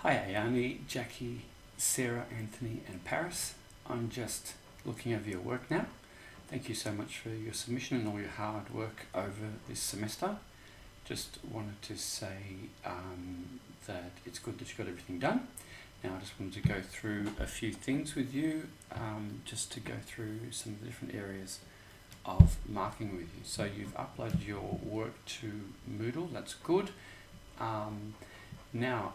Hi Ayani, Jackie, Sarah, Anthony and Paris. I'm just looking over your work now. Thank you so much for your submission and all your hard work over this semester. Just wanted to say that it's good that you got everything done. Now I just wanted to go through a few things with you, just to go through some of the different areas of marking with you. So you've uploaded your work to Moodle, that's good. Now,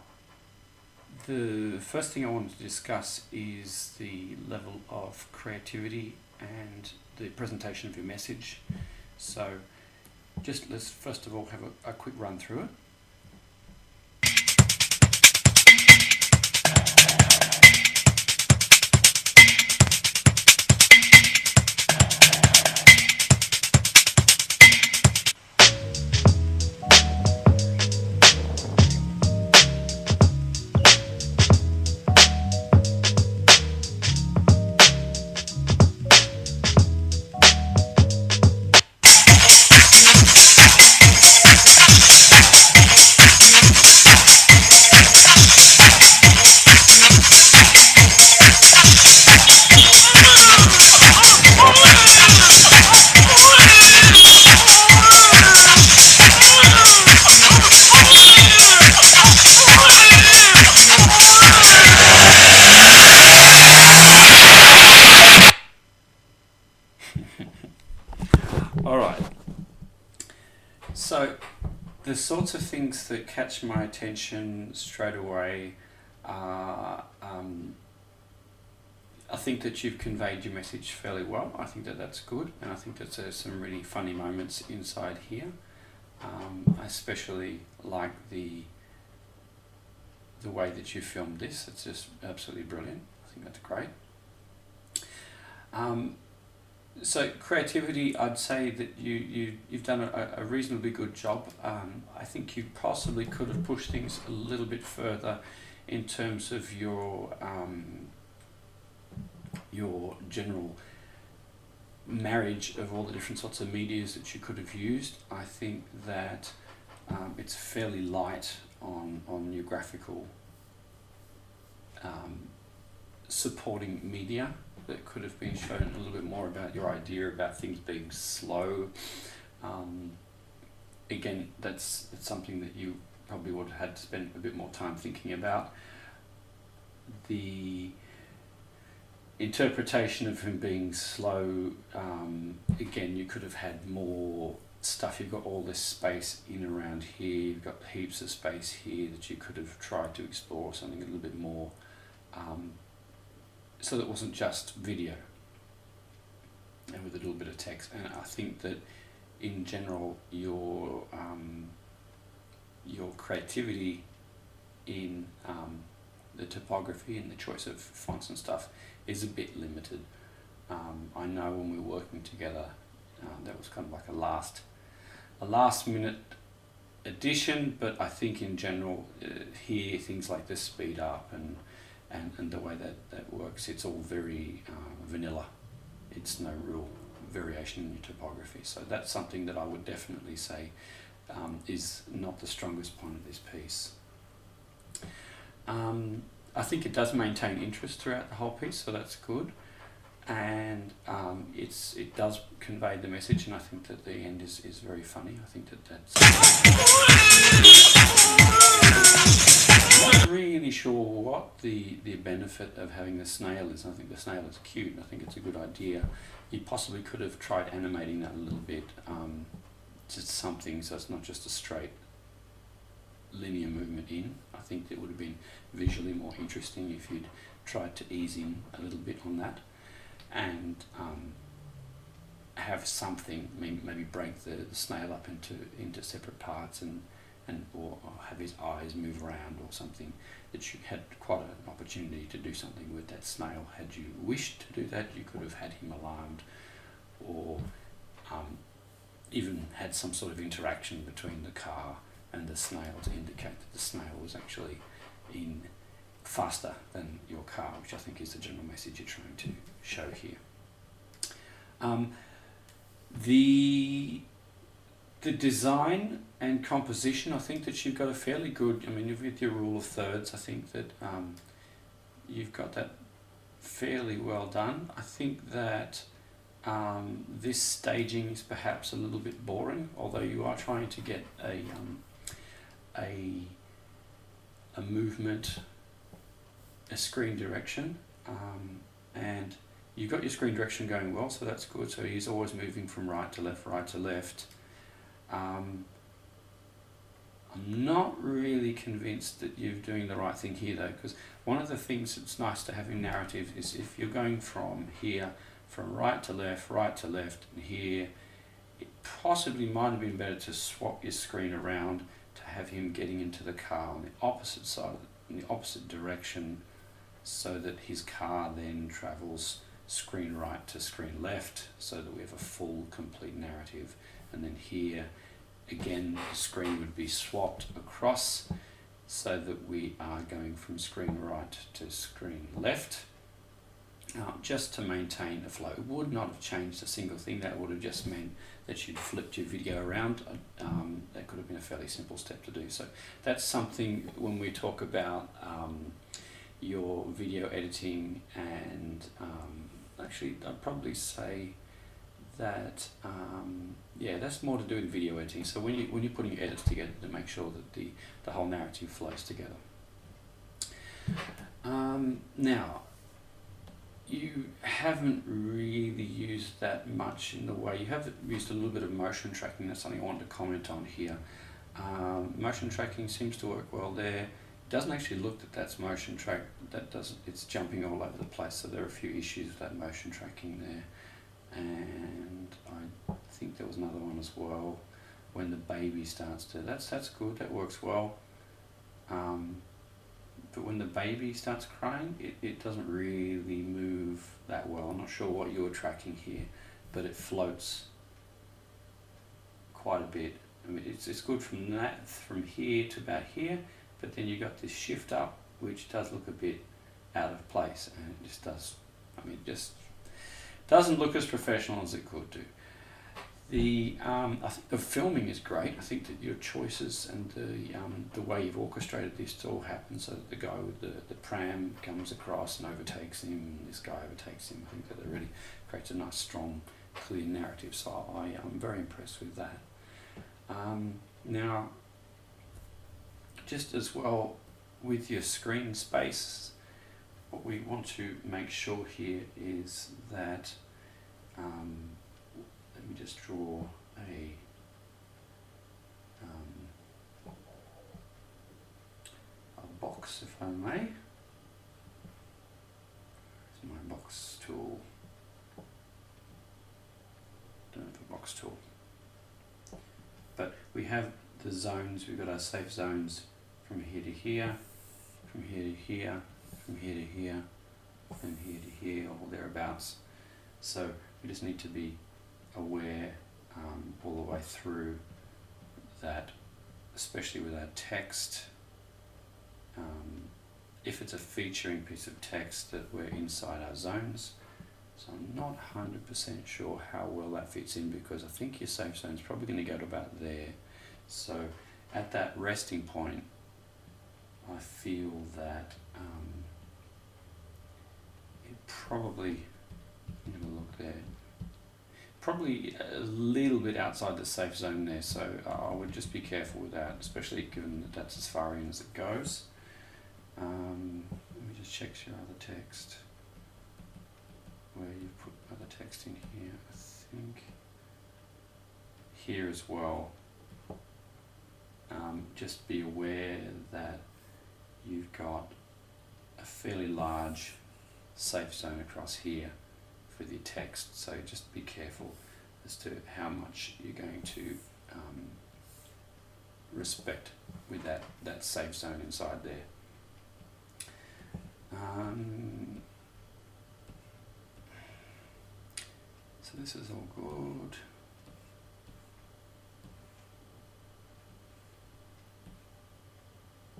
the first thing I wanted to discuss is the level of creativity and the presentation of your message. So let's first of all have a quick run through it. Alright, so the sorts of things that catch my attention straight away are, I think that you've conveyed your message fairly well. I think that that's good, and I think that there's some really funny moments inside here. I especially like the way that you filmed this. It's just absolutely brilliant. I think that's great. So creativity, I'd say that you've done a reasonably good job. I think you possibly could have pushed things a little bit further in terms of your general marriage of all the different sorts of medias that you could have used. I think that it's fairly light on your graphical supporting media. That could have been shown a little bit more about your idea about things being slow. Again, that's something that you probably would have had to spend a bit more time thinking about. The interpretation of him being slow, again, you could have had more stuff. You've got all this space in around here, you've got heaps of space here that you could have tried to explore something a little bit more, so that it wasn't just video and with a little bit of text. And I think that in general your creativity in the typography and the choice of fonts and stuff is a bit limited. I know when we were working together, that was kind of like a last minute addition, but I think in general here things like this speed up and the way that works, it's all very vanilla. It's no real variation in your typography. So that's something that I would definitely say is not the strongest point of this piece. I think it does maintain interest throughout the whole piece, so that's good. And it does convey the message, and I think that the end is very funny. I think that's I'm not really sure what the benefit of having the snail is. I think the snail is cute, and I think it's a good idea. You possibly could have tried animating that a little bit, just something so it's not just a straight linear movement in. I think it would have been visually more interesting if you'd tried to ease in a little bit on that, and have something, maybe break the snail up into separate parts or have his eyes move around or something. That you had quite an opportunity to do something with that snail. Had you wished to do that, you could have had him alarmed, or even had some sort of interaction between the car and the snail to indicate that the snail was actually in faster than your car, which I think is the general message you're trying to show here. The design and composition, I think that you've got a fairly good, I mean, with your rule of thirds, I think that you've got that fairly well done. I think that this staging is perhaps a little bit boring, although you are trying to get a movement, a screen direction, and you've got your screen direction going well, so that's good. So he's always moving from right to left, right to left. I'm not really convinced that you're doing the right thing here though, because one of the things that's nice to have in narrative is if you're going from here, from right to left, and here, it possibly might have been better to swap your screen around to have him getting into the car on the opposite side, in the opposite direction, so that his car then travels screen right to screen left, so that we have a full, complete narrative. And then here, again, the screen would be swapped across so that we are going from screen right to screen left, just to maintain the flow. It would not have changed a single thing. That would have just meant that you'd flipped your video around. That could have been a fairly simple step to do. So that's something when we talk about your video editing, and actually I'd probably say that yeah, that's more to do with video editing. So when you're putting your edits together, to make sure that the whole narrative flows together. Now, you haven't really used that much in the way, you have used a little bit of motion tracking. That's something I wanted to comment on here. Motion tracking seems to work well there. It doesn't actually look that that's motion track, it's jumping all over the place, so there are a few issues with that motion tracking there. And I think there was another one as well, when the baby starts to, that's good, that works well. But when the baby starts crying, it doesn't really move that well. I'm not sure what you were tracking here, but it floats quite a bit. I mean, it's good from here to about here, but then you got this shift up, which does look a bit out of place, and it just does, I mean, just doesn't look as professional as it could do. I think the filming is great. I think that your choices and the way you've orchestrated this to all happen, so that the guy with the pram comes across and overtakes him, and this guy overtakes him. I think that it really creates a nice, strong, clear narrative. So I'm very impressed with that. Now, just as well with your screen space, what we want to make sure here is that let me just draw a box, if I may. Here's my box tool. Don't have a box tool. But we have the zones, we've got our safe zones from here to here, from here to here, from here to here, and here to here, or thereabouts. So we just need to be aware all the way through that, especially with our text. If it's a featuring piece of text, that we're inside our zones. So I'm not 100% sure how well that fits in, because I think your safe zone is probably going to go to about there. So at that resting point, I feel that it probably, I'm going to look there, probably a little bit outside the safe zone there, so I would just be careful with that, especially given that that's as far in as it goes. Let me just check your other text, where you put other text in here. I think here as well. Just be aware that you've got a fairly large safe zone across here for the text, so just be careful as to how much you're going to respect with that safe zone inside there. So this is all good.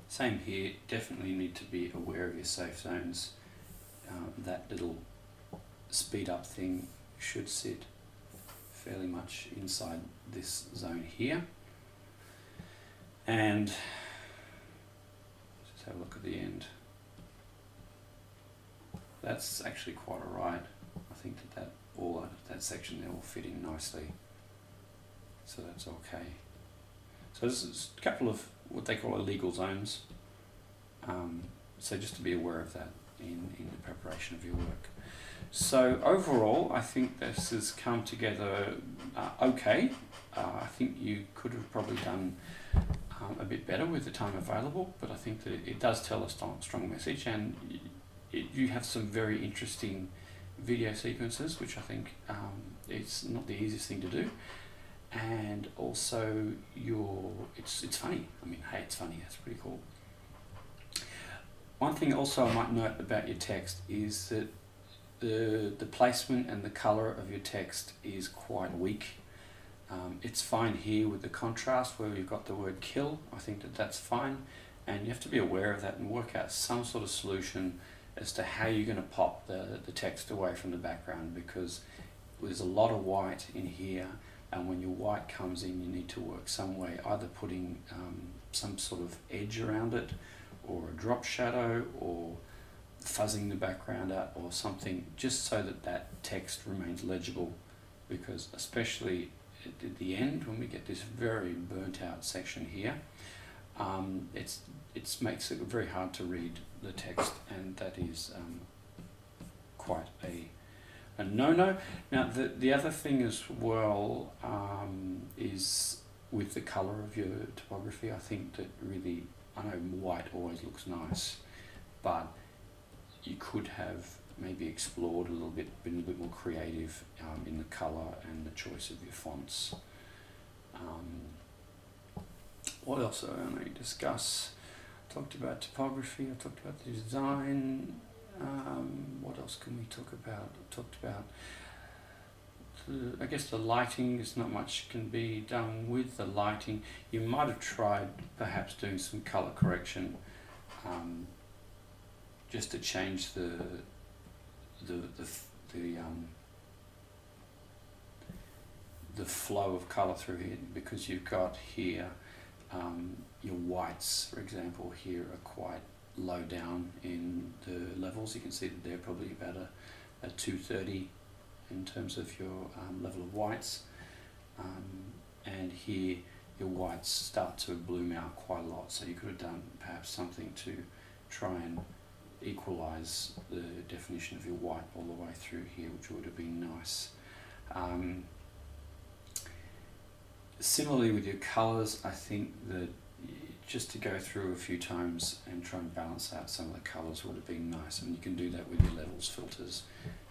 Same here, definitely need to be aware of your safe zones. That little speed up thing should sit fairly much inside this zone here. And let's have a look at the end. That's actually quite alright. I think that all that section there will fit in nicely. So that's okay. So this is a couple of what they call illegal zones. So just to be aware of that in the preparation of your work. So overall, I think this has come together okay. I think you could have probably done a bit better with the time available, but I think that it does tell a strong message, and you have some very interesting video sequences, which I think it's not the easiest thing to do, and also it's funny. I mean, hey, it's funny. That's pretty cool. One thing also I might note about your text is that the placement and the color of your text is quite weak. It's fine here with the contrast where you've got the word kill. I think that that's fine, and you have to be aware of that and work out some sort of solution as to how you're going to pop the text away from the background, because there's a lot of white in here, and when your white comes in you need to work some way, either putting some sort of edge around it, or a drop shadow, or fuzzing the background out, or something, just so that that text remains legible, because especially at the end when we get this very burnt out section here, it makes it very hard to read the text, and that is quite a no-no. Now the other thing as well is with the colour of your typography. I think that really, I know white always looks nice, but you could have maybe explored a little bit, been a bit more creative in the colour and the choice of your fonts. What else do I want to discuss? I talked about typography, I talked about the design. What else can we talk about? I talked about I guess the lighting. There's not much can be done with the lighting. You might have tried perhaps doing some colour correction, just to change the flow of colour through here, because you've got here your whites, for example, here are quite low down in the levels. You can see that they're probably about a 230 in terms of your level of whites, and here your whites start to bloom out quite a lot, so you could have done perhaps something to try and equalize the definition of your white all the way through here, which would have been nice. Similarly with your colors, I think that just to go through a few times and try and balance out some of the colors would have been nice. I mean, you can do that with your levels filters,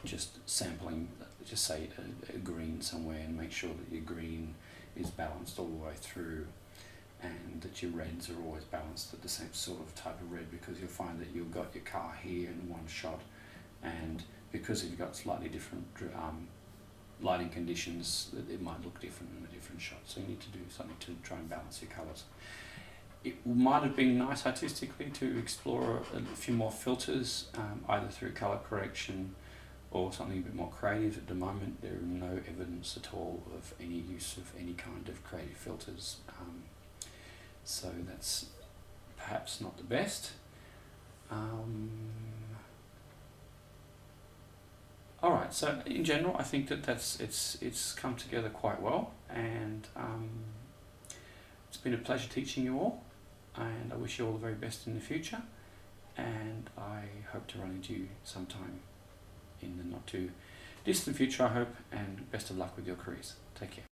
just sampling, just say a green somewhere, and make sure that your green is balanced all the way through, and that your reds are always balanced at the same sort of type of red, because you'll find that you've got your car here in one shot, and because you've got slightly different lighting conditions, it might look different in a different shot, so you need to do something to try and balance your colours. It might have been nice artistically to explore a few more filters, either through colour correction or something a bit more creative. At the moment there are no evidence at all of any use of any kind of creative filters, so that's perhaps not the best. Alright, so in general I think that it's come together quite well, and it's been a pleasure teaching you all, and I wish you all the very best in the future, and I hope to run into you sometime in the not too distant future, I hope, and best of luck with your careers. Take care.